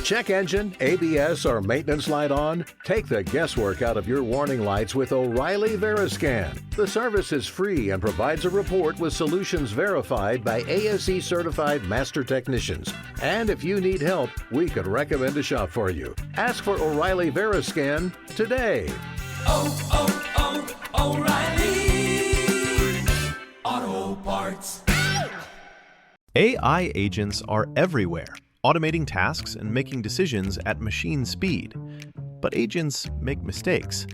Check engine, ABS, or maintenance light on? Take the guesswork out of your warning lights with O'Reilly Veriscan. The service is free and provides a report with solutions verified by ASE certified master technicians. And if you need help, we could recommend a shop for you. Ask for O'Reilly Veriscan today. O'Reilly Auto Parts. AI agents are everywhere, automating tasks and making decisions at machine speed. But agents make mistakes.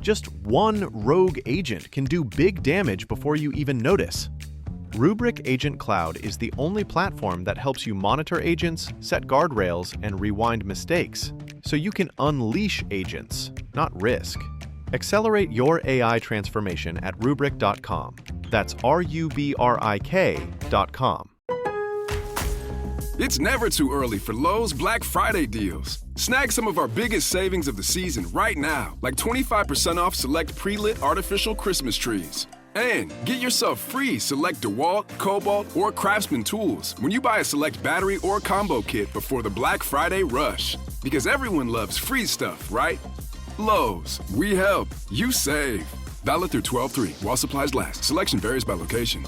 Just one rogue agent can do big damage before you even notice. Rubrik Agent Cloud is the only platform that helps you monitor agents, set guardrails, and rewind mistakes, so you can unleash agents, not risk. Accelerate your AI transformation at Rubrik.com. That's RUBRIK.com. It's never too early for Lowe's Black Friday deals. Snag some of our biggest savings of the season right now, like 25% off select pre-lit artificial Christmas trees. And get yourself free select DeWalt, Cobalt, or Craftsman tools when you buy a select battery or combo kit before the Black Friday rush. Because everyone loves free stuff, right? Lowe's, we help, you save. Valid through 12/3 while supplies last. Selection varies by location.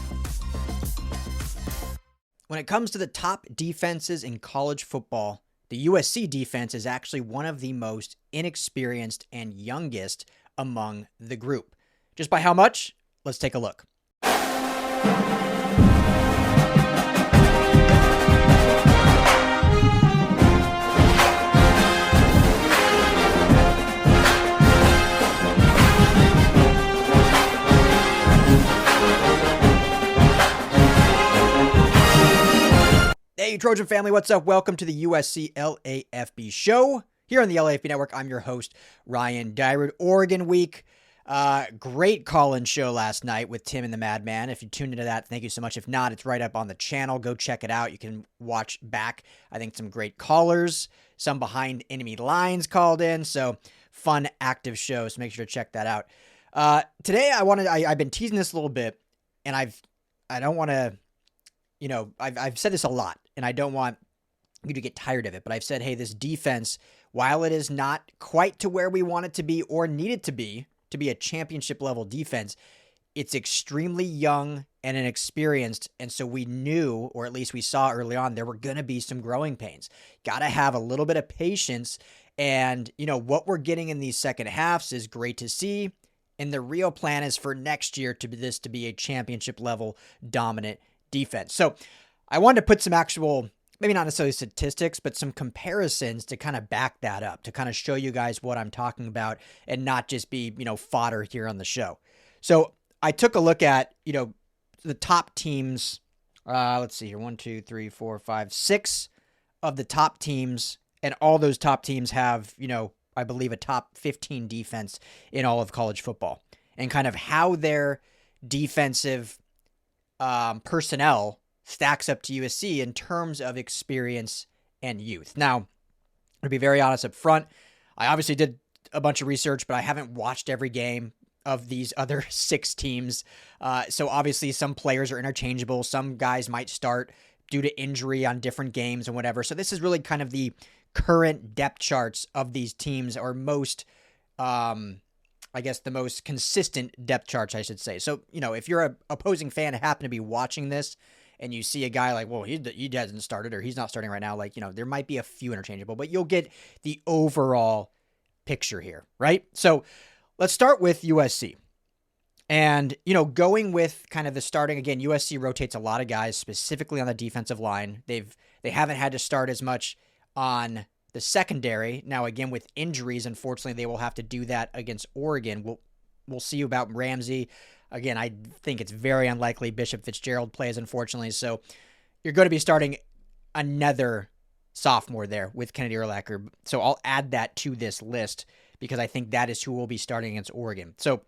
When it comes to the top defenses in college football, the USC defense is actually one of the most inexperienced and youngest among the group. Just by how much? Let's take a look. Hey, Trojan family, what's up? Welcome to the USC LAFB show. Here on the LAFB Network, I'm your host, Ryan Dyrud. Oregon week. Great call-in show last night with Tim and the Madman. If you tuned into that, thank you so much. If not, it's right up on the channel. Go check it out. You can watch back, I think, some great callers, some behind enemy lines called in. So fun, active show. So make sure to check that out. Today, I've been teasing this a little bit, and I don't want to, I've said this a lot, and I don't want you to get tired of it, but I've said, hey, this defense, while it is not quite to where we want it to be or need it to be a championship level defense, it's extremely young and inexperienced. And so we knew, or at least we saw early on, there were going to be some growing pains. Got to have a little bit of patience. And, what we're getting in these second halves is great to see. And the real plan is for next year to be a championship level dominant defense. So I wanted to put some actual, maybe not necessarily statistics, but some comparisons to kind of back that up, to kind of show you guys what I'm talking about and not just be, fodder here on the show. So I took a look at, the top teams. Let's see here. 1, 2, 3, 4, 5, 6 of the top teams. And all those top teams have, I believe a top 15 defense in all of college football, and kind of how their defensive personnel stacks up to USC in terms of experience and youth. Now, to be very honest up front, I obviously did a bunch of research, but I haven't watched every game of these other 6 teams. So obviously some players are interchangeable. Some guys might start due to injury on different games and whatever. So this is really kind of the current depth charts of these teams, or most, the most consistent depth charts, I should say. So, if you're an opposing fan and happen to be watching this, and you see a guy like, well, he hasn't started, or he's not starting right now, there might be a few interchangeable, but you'll get the overall picture here, right? So let's start with USC. And, going with kind of the starting, again, USC rotates a lot of guys, specifically on the defensive line. They haven't had to start as much on the secondary. Now, again, with injuries, unfortunately, they will have to do that against Oregon. We'll see about Ramsey. Again, I think it's very unlikely Bishop Fitzgerald plays, unfortunately. So you're going to be starting another sophomore there with Kennedy Urlacher. So I'll add that to this list because I think that is who will be starting against Oregon. So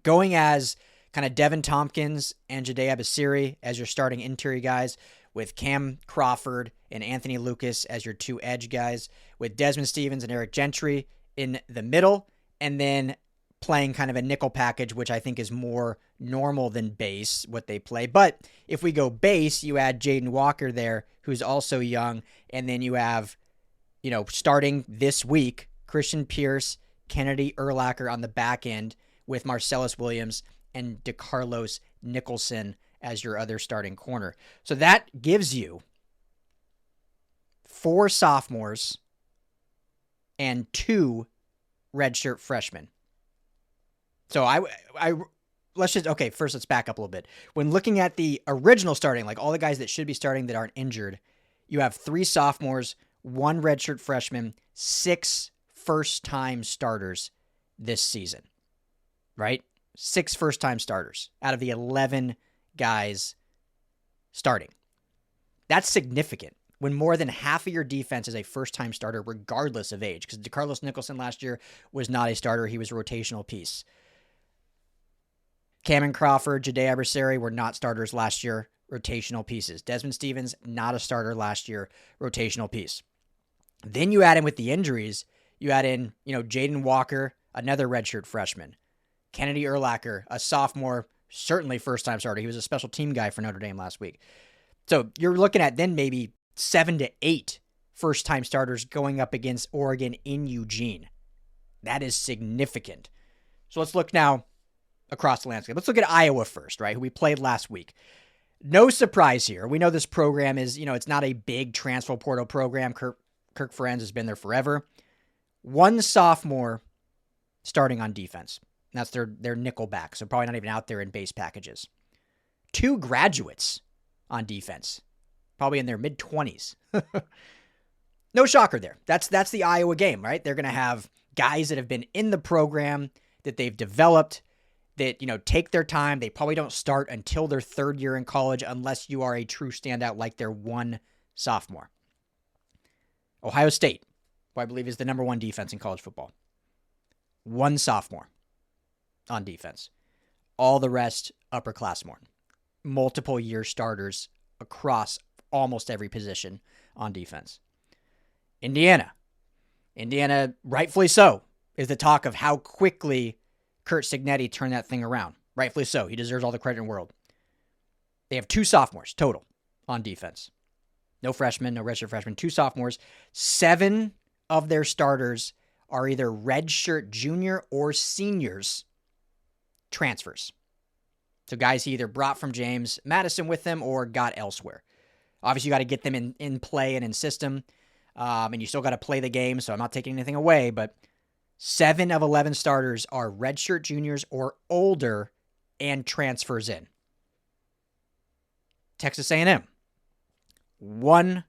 going as kind of Devin Tompkins and Jade Abasiri as your starting interior guys, with Cam Crawford and Anthony Lucas as your 2 edge guys, with Desmond Stevens and Eric Gentry in the middle, and then playing kind of a nickel package, which I think is more normal than base, what they play. But if we go base, you add Jaden Walker there, who's also young, and then you have starting this week, Christian Pierce, Kennedy Urlacher on the back end with Marcellus Williams and DeCarlos Nicholson as your other starting corner. So that gives you 4 sophomores and 2 redshirt freshmen. So first let's back up a little bit. When looking at the original starting, like all the guys that should be starting that aren't injured, you have 3 sophomores, 1 redshirt freshman, 6 first-time starters this season, right? 6 first-time starters out of the 11 guys starting. That's significant when more than half of your defense is a first-time starter regardless of age, because DeCarlos Nicholson last year was not a starter. He was a rotational piece. Cameron Crawford, Jade Abrsari were not starters last year, rotational pieces. Desmond Stevens, not a starter last year, rotational piece. Then you add in with the injuries, you add in, Jaden Walker, another redshirt freshman. Kennedy Urlacher, a sophomore, certainly first-time starter. He was a special team guy for Notre Dame last week. So you're looking at then maybe 7 to 8 first-time starters going up against Oregon in Eugene. That is significant. So let's look now across the landscape. Let's look at Iowa first, right, who we played last week. No surprise here. We know this program is, it's not a big transfer portal program. Kirk Ferentz has been there forever. 1 sophomore starting on defense. That's their nickel back, so probably not even out there in base packages. 2 graduates on defense, probably in their mid-20s. No shocker there. That's the Iowa game, right? They're going to have guys that have been in the program, that they've developed, that, take their time. They probably don't start until their 3rd year in college unless you are a true standout like their 1 sophomore. Ohio State, who I believe is the number 1 defense in college football. 1 sophomore on defense. All the rest, upperclassmen. Multiple year starters across almost every position on defense. Indiana, rightfully so, is the talk of how quickly Curt Cignetti turned that thing around. Rightfully so. He deserves all the credit in the world. They have 2 sophomores total on defense. No freshmen, no redshirt freshmen, 2 sophomores. 7 of their starters are either redshirt junior or seniors transfers. So guys he either brought from James Madison with them or got elsewhere. Obviously, you got to get them in play and in system, and you still got to play the game, so I'm not taking anything away, but 7 of 11 starters are redshirt juniors or older and transfers in. Texas A&M, 1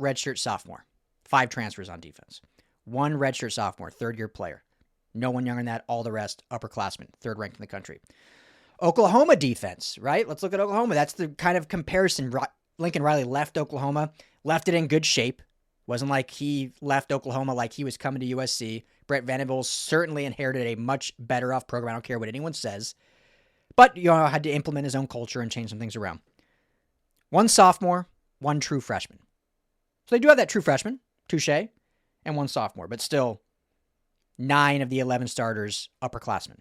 redshirt sophomore, 5 transfers on defense. 1 redshirt sophomore, 3rd-year player. No one younger than that, all the rest, upperclassmen, 3rd ranked in the country. Oklahoma defense, right? Let's look at Oklahoma. That's the kind of comparison. Lincoln Riley left Oklahoma, left it in good shape. Wasn't like he left Oklahoma like he was coming to USC. Brett Venables certainly inherited a much better off program. I don't care what anyone says. But, had to implement his own culture and change some things around. 1 sophomore, 1 true freshman. So they do have that true freshman, touche, and 1 sophomore. But still, 9 of the 11 starters, upperclassmen.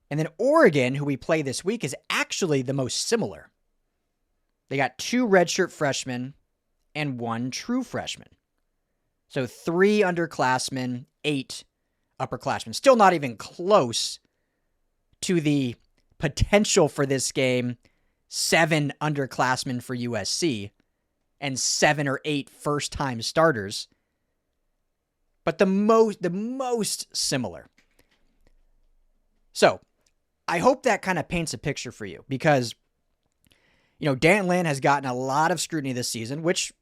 And then Oregon, who we play this week, is actually the most similar. They got 2 redshirt freshmen and 1 true freshman. So 3 underclassmen, 8 upperclassmen. Still not even close to the potential for this game. 7 underclassmen for USC and 7 or 8 first-time starters. But the most similar. So I hope that kind of paints a picture for you because, Dan Lin has gotten a lot of scrutiny this season, which,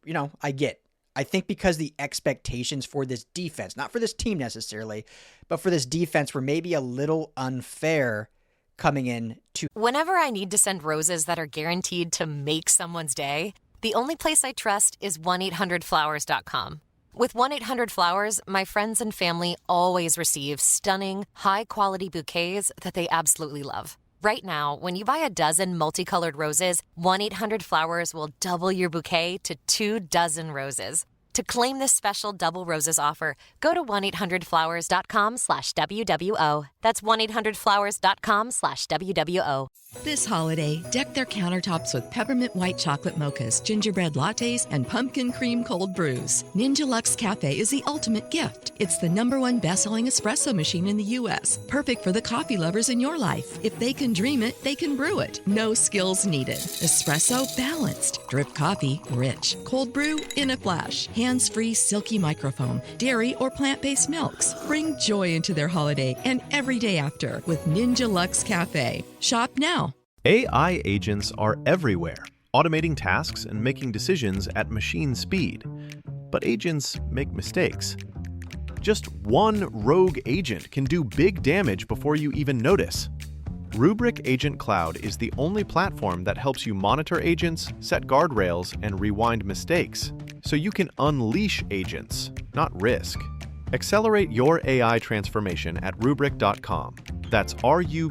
I get. I think because the expectations for this defense, not for this team necessarily, but for this defense were maybe a little unfair coming in to. Whenever I need to send roses that are guaranteed to make someone's day, the only place I trust is 1-800-Flowers.com. With 1-800-Flowers, my friends and family always receive stunning, high-quality bouquets that they absolutely love. Right now, when you buy a dozen multicolored roses, 1-800-Flowers will double your bouquet to 2 dozen roses. To claim this special Double Roses offer, go to 1-800-Flowers.com/WWO. That's 1-800-Flowers.com/WWO. This holiday, deck their countertops with peppermint white chocolate mochas, gingerbread lattes, and pumpkin cream cold brews. Ninja Luxe Cafe is the ultimate gift. It's the #1 best-selling espresso machine in the U.S., perfect for the coffee lovers in your life. If they can dream it, they can brew it. No skills needed. Espresso balanced. Drip coffee rich. Cold brew in a flash. Hands-free silky microfoam, dairy or plant-based milks. Bring joy into their holiday and every day after with Ninja Luxe Cafe. Shop now. AI agents are everywhere, automating tasks and making decisions at machine speed. But agents make mistakes. Just one rogue agent can do big damage before you even notice. Rubrik Agent Cloud is the only platform that helps you monitor agents, set guardrails, and rewind mistakes, so you can unleash agents, not risk. Accelerate your AI transformation at Rubrik.com. That's RUBRIK.com.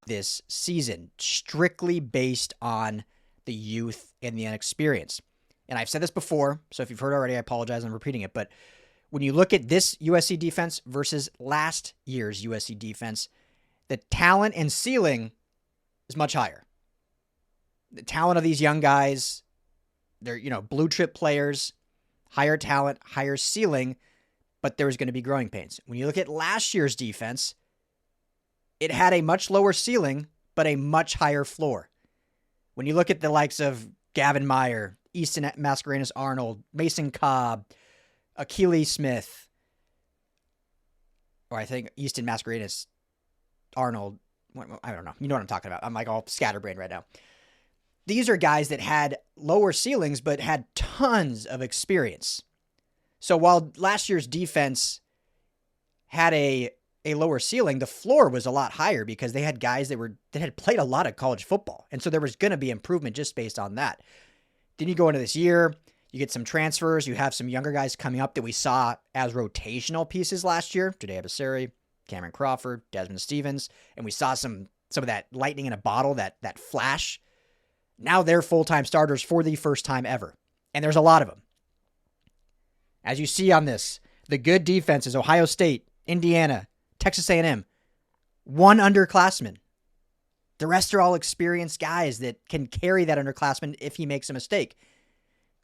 This season, strictly based on the youth and the inexperience. And I've said this before, so if you've heard already, I apologize, I'm repeating it. But when you look at this USC defense versus last year's USC defense, the talent and ceiling is much higher. The talent of these young guys, they're, blue chip players, higher talent, higher ceiling, but there's going to be growing pains. When you look at last year's defense, it had a much lower ceiling, but a much higher floor. When you look at the likes of Gavin Meyer, Easton Mascarenas Arnold, Mason Cobb, Akili Smith, or I think Easton Mascarenas Arnold, I don't know. You know what I'm talking about. I'm like all scatterbrained right now. These are guys that had lower ceilings, but had tons of experience. So while last year's defense had a lower ceiling, the floor was a lot higher because they had guys that had played a lot of college football. And so there was going to be improvement just based on that. Then you go into this year, you get some transfers, you have some younger guys coming up that we saw as rotational pieces last year. Judea Basari, Cameron Crawford, Desmond Stevens, and we saw some of that lightning in a bottle, that flash. Now they're full-time starters for the first time ever. And there's a lot of them. As you see on this, the good defenses, Ohio State, Indiana, Texas A&M, one underclassman. The rest are all experienced guys that can carry that underclassman if he makes a mistake.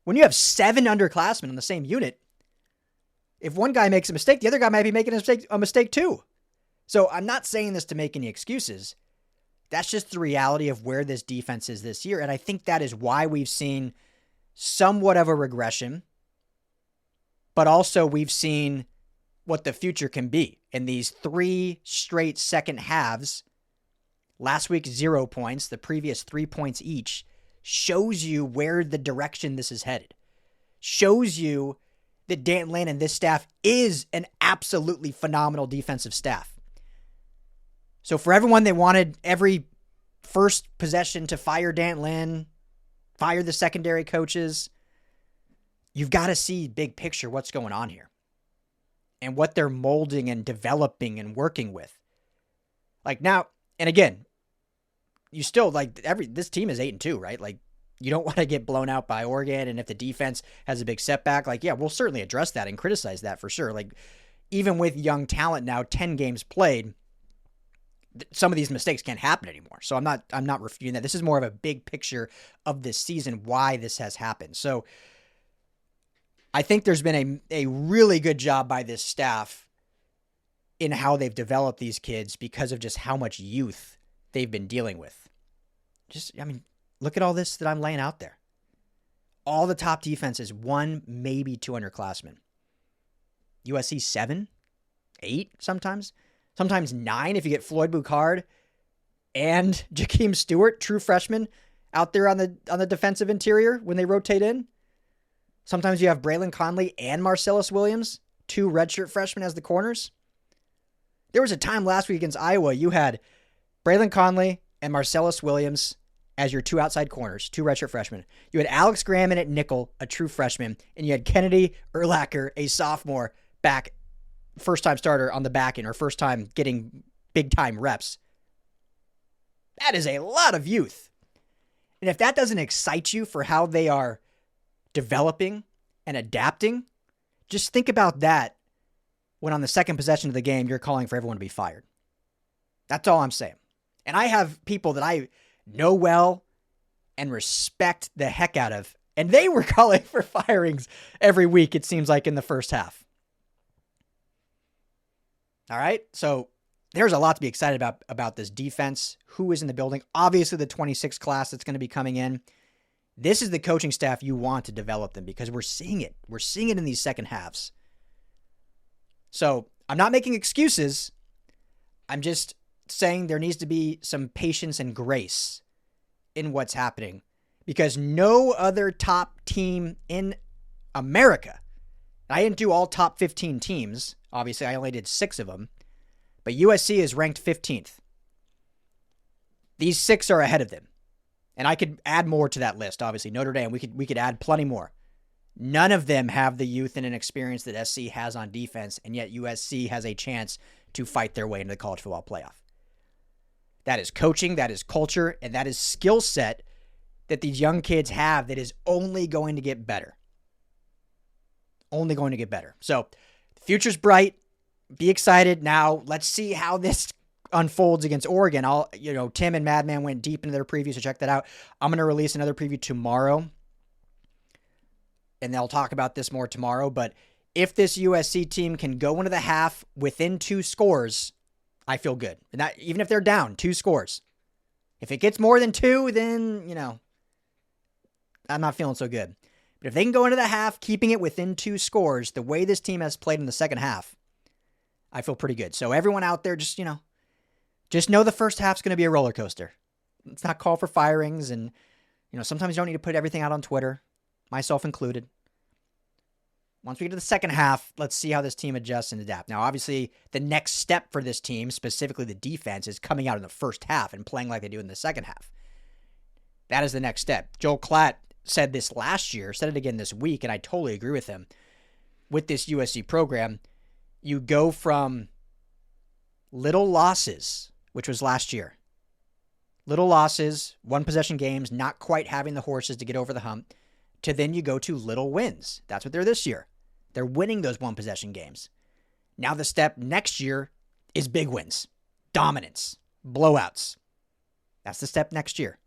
When you have 7 underclassmen on the same unit, if one guy makes a mistake, the other guy might be making a mistake too. So I'm not saying this to make any excuses. That's just the reality of where this defense is this year. And I think that is why we've seen somewhat of a regression, but also we've seen what the future can be in these 3 straight second halves. Last week, 0 points. The previous 3 points each shows you where the direction this is headed. Shows you that Dan Lane and this staff is an absolutely phenomenal defensive staff. So for everyone that wanted every first possession to fire Dan Lin, fire the secondary coaches, you've got to see big picture what's going on here and what they're molding and developing and working with. Like now, and again, you still this team is 8-2, right? Like you don't want to get blown out by Oregon. And if the defense has a big setback, we'll certainly address that and criticize that for sure. Like even with young talent now, 10 games played, some of these mistakes can't happen anymore. So I'm not refuting that. This is more of a big picture of this season, why this has happened. So I think there's been a really good job by this staff in how they've developed these kids because of just how much youth they've been dealing with. Look at all this that I'm laying out there. All the top defenses, 1, maybe 2 underclassmen. USC 7, 8 sometimes 9 if you get Floyd Boucard and Jakeem Stewart, true freshmen, out there on the defensive interior when they rotate in. Sometimes you have Braylon Conley and Marcellus Williams, 2 redshirt freshmen as the corners. There was a time last week against Iowa you had Braylon Conley and Marcellus Williams as your 2 outside corners, 2 redshirt freshmen. You had Alex Graham in at nickel, a true freshman, and you had Kennedy Urlacher, a sophomore, back, first-time starter on the back end, or first time getting big-time reps. That is a lot of youth. And if that doesn't excite you for how they are developing and adapting, just think about that when on the second possession of the game, you're calling for everyone to be fired. That's all I'm saying. And I have people that I know well and respect the heck out of, and they were calling for firings every week, it seems like, in the first half. All right, so there's a lot to be excited about this defense. Who is in the building? Obviously, the 26 class that's going to be coming in. This is the coaching staff you want to develop them because we're seeing it. We're seeing it in these second halves. So I'm not making excuses. I'm just saying there needs to be some patience and grace in what's happening because no other top team in America, I didn't do all top 15 teams. Obviously, I only did 6 of them, but USC is ranked 15th. These 6 are ahead of them. And I could add more to that list, obviously. Notre Dame, we could add plenty more. None of them have the youth and inexperience that SC has on defense, and yet USC has a chance to fight their way into the college football playoff. That is coaching, that is culture, and that is skill set that these young kids have that is only going to get better. Only going to get better. So, the future's bright. Be excited. Now, let's see how this unfolds against Oregon. Tim and Madman went deep into their preview, so check that out. I'm going to release another preview tomorrow, and they'll talk about this more tomorrow. But if this USC team can go into the half within 2 scores, I feel good. And that, even if they're down 2 scores. If it gets more than 2, then, I'm not feeling so good. But if they can go into the half, keeping it within 2 scores, the way this team has played in the second half, I feel pretty good. So everyone out there, just know the first half's going to be a roller coaster. Let's not call for firings. And, sometimes you don't need to put everything out on Twitter, myself included. Once we get to the second half, let's see how this team adjusts and adapts. Now, obviously, the next step for this team, specifically the defense, is coming out in the first half and playing like they do in the second half. That is the next step. Joel Klatt said this last year, said it again this week, and I totally agree with him. With this USC program, you go from little losses, which was last year. Little losses, 1-possession games, not quite having the horses to get over the hump, to then you go to little wins. That's what they're this year. They're winning those 1-possession games. Now the step next year is big wins, dominance, blowouts. That's the step next year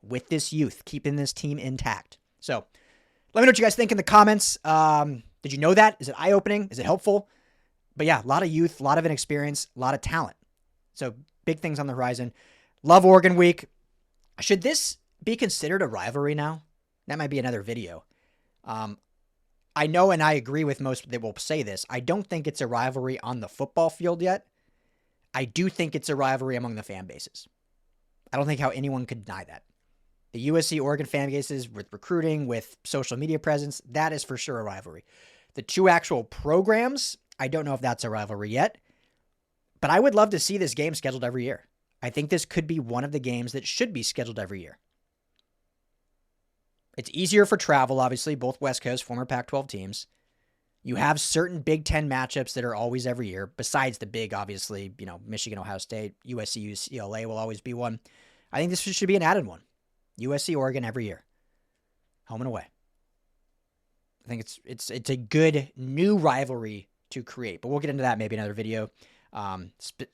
with this youth, keeping this team intact. So let me know what you guys think in the comments. Did you know that? Is it eye-opening? Is it helpful? But yeah, a lot of youth, a lot of inexperience, a lot of talent. So big things on the horizon. Love Oregon week. Should this be considered a rivalry now? That might be another video. I know, and I agree with most that will say this. I don't think it's a rivalry on the football field yet. I do think it's a rivalry among the fan bases. I don't think how anyone could deny that. The USC Oregon fan bases with recruiting, with social media presence, that is for sure a rivalry. The 2 actual programs, I don't know if that's a rivalry yet, but I would love to see this game scheduled every year. I think this could be one of the games that should be scheduled every year. It's easier for travel, obviously, both West Coast, former Pac-12 teams. You have certain Big Ten matchups that are always every year, besides the big, obviously, Michigan, Ohio State, USC, UCLA will always be one. I think this should be an added one. USC, Oregon every year. Home and away. I think it's a good new rivalry to create, but we'll get into that maybe in another video.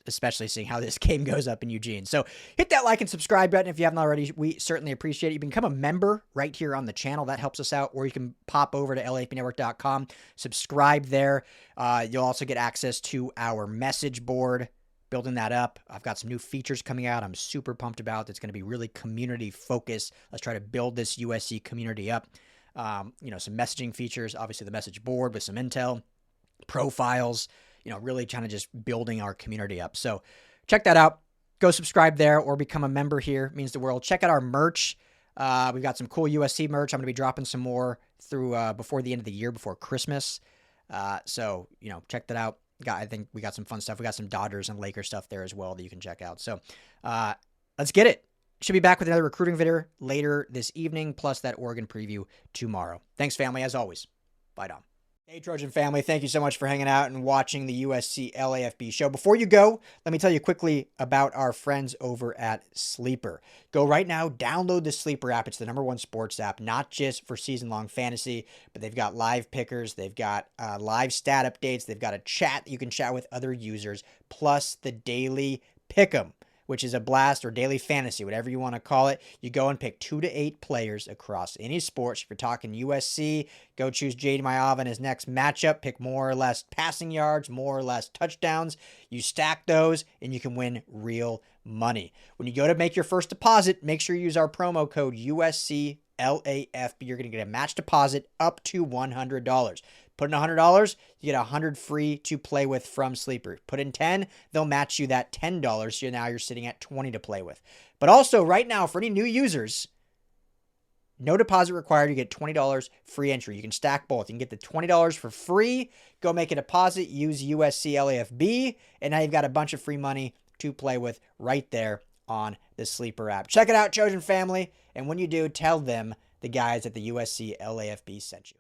Especially seeing how this game goes up in Eugene. So hit that like and subscribe button if you haven't already. We certainly appreciate it. You can become a member right here on the channel. That helps us out. Or you can pop over to LAFBnetwork.com, subscribe there. You'll also get access to our message board, building that up. I've got some new features coming out I'm super pumped about. That's going to be really community focused. Let's try to build this USC community up. Some messaging features, obviously the message board with some intel, profiles, really trying to just building our community up. So check that out. Go subscribe there or become a member here. It means the world. Check out our merch. We've got some cool USC merch. I'm going to be dropping some more through before the end of the year, before Christmas. So check that out. I think we got some fun stuff. We got some Dodgers and Lakers stuff there as well that you can check out. So let's get it. Should be back with another recruiting video later this evening, plus that Oregon preview tomorrow. Thanks, family, as always. Bye, Dom. Hey, Trojan family, thank you so much for hanging out and watching the USC LAFB show. Before you go, let me tell you quickly about our friends over at Sleeper. Go right now, download the Sleeper app. It's the #1 sports app, not just for season-long fantasy, but they've got live pickers, they've got live stat updates, they've got a chat that you can chat with other users, plus the daily pick'em, which is a blast, or daily fantasy, whatever you want to call it. You go and pick 2 to 8 players across any sports. If you're talking USC, go choose Jade Mayav in his next matchup. Pick more or less passing yards, more or less touchdowns. You stack those, and you can win real money. When you go to make your first deposit, make sure you use our promo code USCLAFB. You're going to get a match deposit up to $100. Put in $100, you get $100 free to play with from Sleeper. Put in $10, they'll match you that $10. So now you're sitting at $20 to play with. But also right now, for any new users, no deposit required. You get $20 free entry. You can stack both. You can get the $20 for free. Go make a deposit. Use USC LAFB. And now you've got a bunch of free money to play with right there on the Sleeper app. Check it out, Trojan family. And when you do, tell them the guys at the USC LAFB sent you.